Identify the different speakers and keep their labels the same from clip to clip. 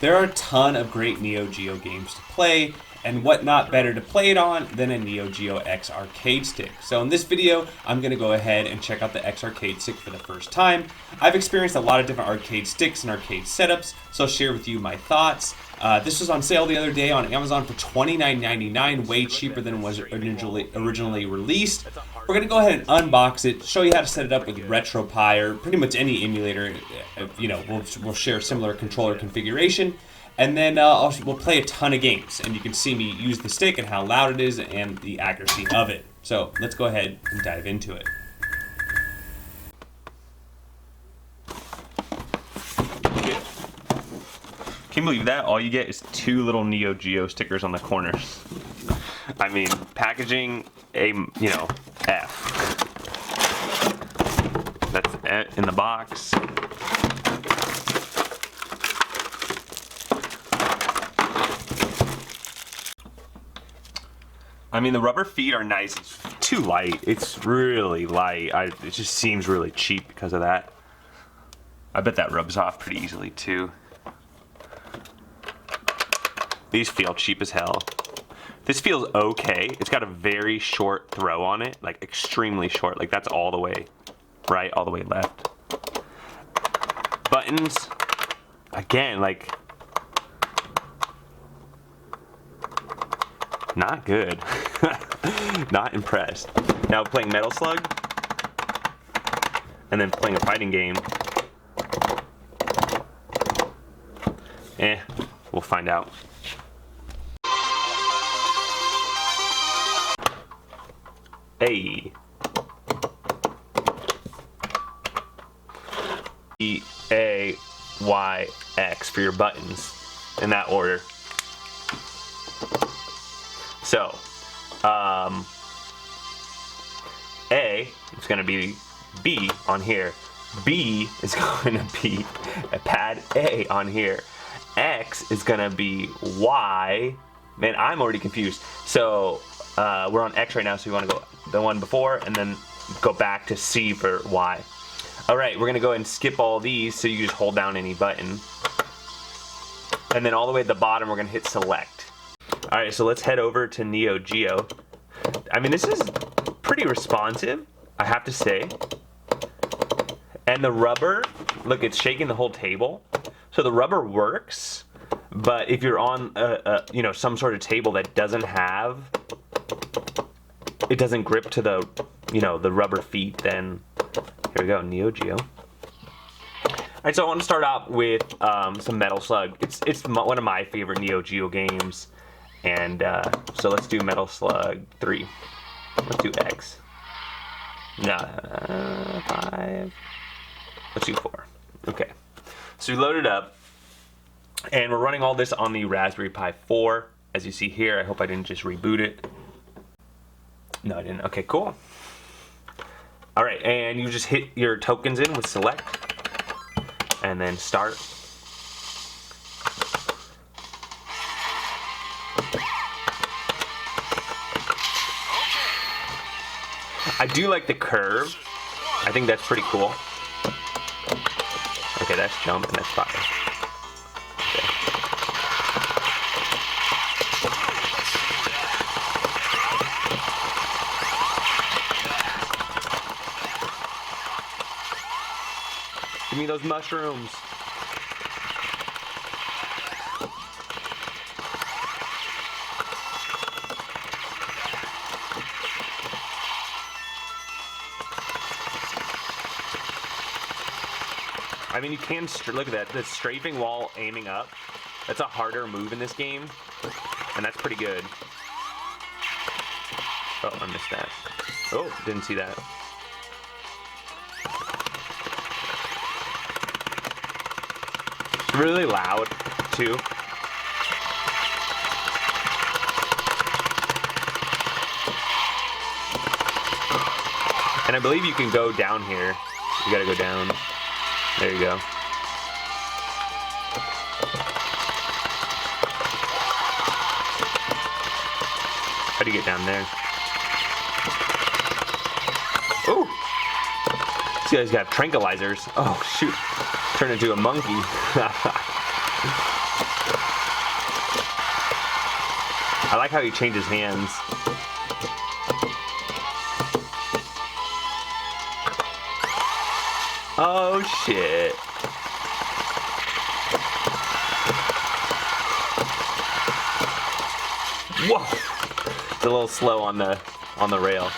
Speaker 1: There are a ton of great NeoGeo games to play, and what not better to play it on than a NeoGeo X Arcade Stick. So in this video, I'm going to go ahead and check out the X Arcade Stick for the first time. I've experienced a lot of different arcade sticks and arcade setups, so I'll share with you my thoughts. This was on sale the other day on Amazon for $29.99, way cheaper than was originally released. We're going to go ahead and unbox it, show you how to set it up with RetroPie or pretty much any emulator. We'll share similar controller configuration. And then we'll play a ton of games, and you can see me use the stick and how loud it is and the accuracy of it. So let's go ahead and dive into it. Can you believe that? All you get is two little NeoGeo stickers on the corners. I mean, packaging F. That's it in the box. I mean, the rubber feet are nice. It's too light. It's really light. It just seems really cheap because of that. I bet that rubs off pretty easily too. These feel cheap as hell. This feels okay. It's got a very short throw on it, like extremely short. Like that's all the way right, all the way left. Buttons, again, like not good. Not impressed. Now playing Metal Slug and then playing a fighting game. We'll find out. A E A Y X for your buttons in that order. So, A is going to be B on here. B is going to be a pad A on here. X is going to be Y. Man, I'm already confused. So, we're on X right now, so we want to go the one before and then go back to C for Y. Alright, we're going to go ahead and skip all these so you just hold down any button. And then all the way at the bottom, we're going to hit select. Alright, so let's head over to NeoGeo. I mean, this is pretty responsive, I have to say. And the rubber, look, it's shaking the whole table. So the rubber works, but if you're on some sort of table that doesn't have, it doesn't grip to the, the rubber feet, then here we go, NeoGeo. Alright, so I want to start out with some Metal Slug. It's one of my favorite NeoGeo games. And so let's do Metal Slug 3. Let's do X. No, 5. Let's do 4. Okay. So we load it up, and we're running all this on the Raspberry Pi 4. As you see here, I hope I didn't just reboot it. No, I didn't. Okay, cool. All right, and you just hit your tokens in with select, and then start. I do like the curve. I think that's pretty cool. Okay, that's jump and that's fire. Okay. Give me those mushrooms. I mean, you can look at that. The strafing while aiming up. That's a harder move in this game, and that's pretty good. Oh, I missed that. Oh, didn't see that. It's really loud too. And I believe you can go down here. You gotta go down. There you go. How do you get down there? Ooh! These guys got tranquilizers. Oh, shoot. Turned into a monkey. how he changes hands. Oh shit. Whoa. It's a little slow on the rail.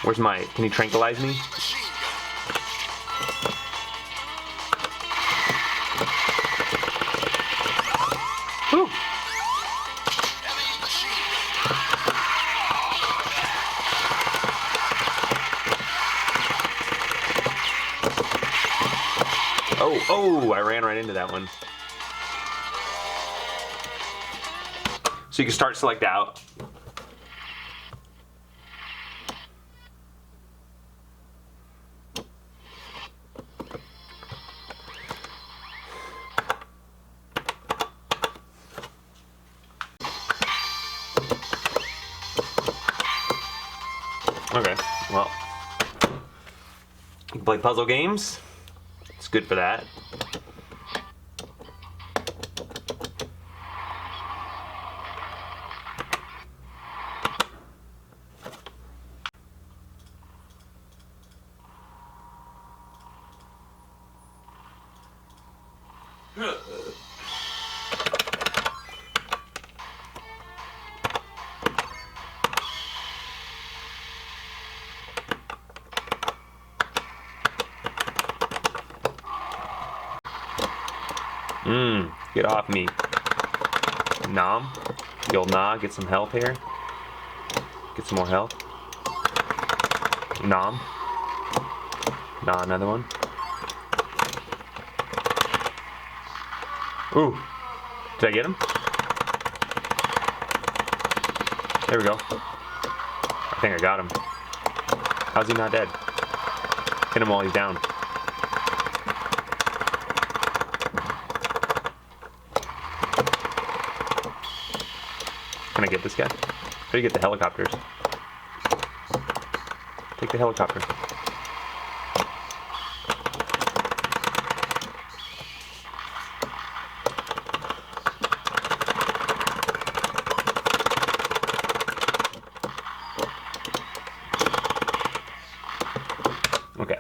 Speaker 1: Where's my, can you tranquilize me? Whew. Oh, I ran right into that one. So you can start select out. Okay, well, you can play puzzle games. It's good for that. Get off me. Nom. The old nah, get some health here. Get some more health. Nom. Nah, another one. Ooh. Did I get him? There we go. I think I got him. How's he not dead? Hit him while he's down. Can I get this guy? How do you get the helicopters? Take the helicopter. Okay.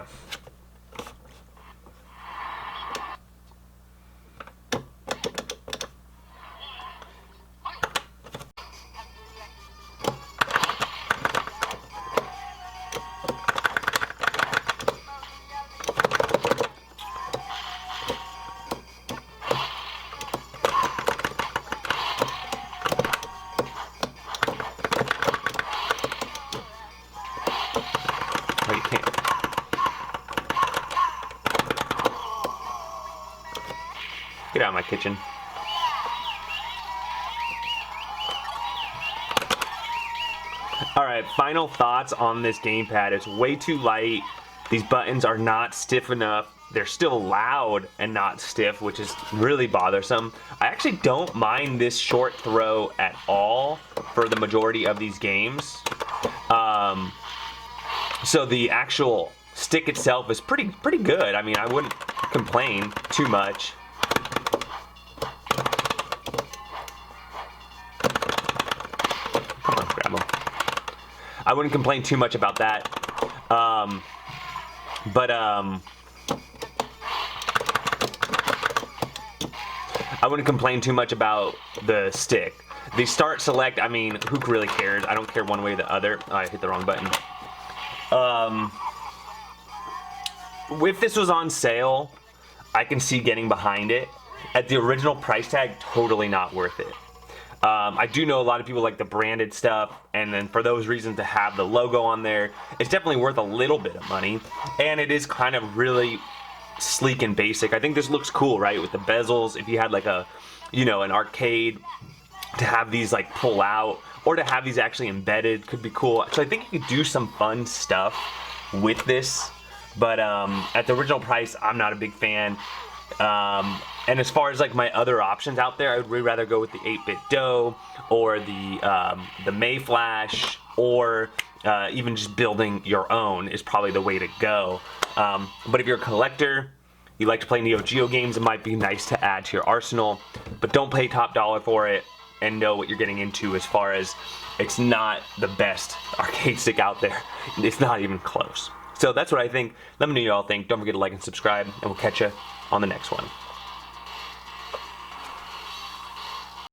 Speaker 1: Oh, you can't. Get out of my kitchen. Alright, final thoughts on this gamepad. It's way too light. These buttons are not stiff enough. They're still loud and not stiff, which is really bothersome. I actually don't mind this short throw at all for the majority of these games. So the actual stick itself is pretty good. I mean, I wouldn't complain too much. Come on, grab him. I wouldn't complain too much about that. I wouldn't complain too much about the stick. The start select, I mean, who really cares? I don't care one way or the other. Oh, I hit the wrong button. If this was on sale, I can see getting behind it. At the original price tag, totally not worth it. I do know a lot of people like the branded stuff, and then for those reasons to have the logo on there, it's definitely worth a little bit of money, and it is kind of really sleek and basic. I think this looks cool, right, with the bezels. If you had like a, you know, an arcade, to have these like pull out, or to have these actually embedded could be cool. So I think you could do some fun stuff with this, but at the original price, I'm not a big fan. And as far as like my other options out there, I would really rather go with the 8-bit dough, or the May Flash, or even just building your own is probably the way to go. But if you're a collector, you like to play NeoGeo games, it might be nice to add to your arsenal, but don't pay top dollar for it, and know what you're getting into as far as it's not the best arcade stick out there. It's not even close. So that's what I think. Let me know what y'all think. Don't forget to like and subscribe, and we'll catch you on the next one.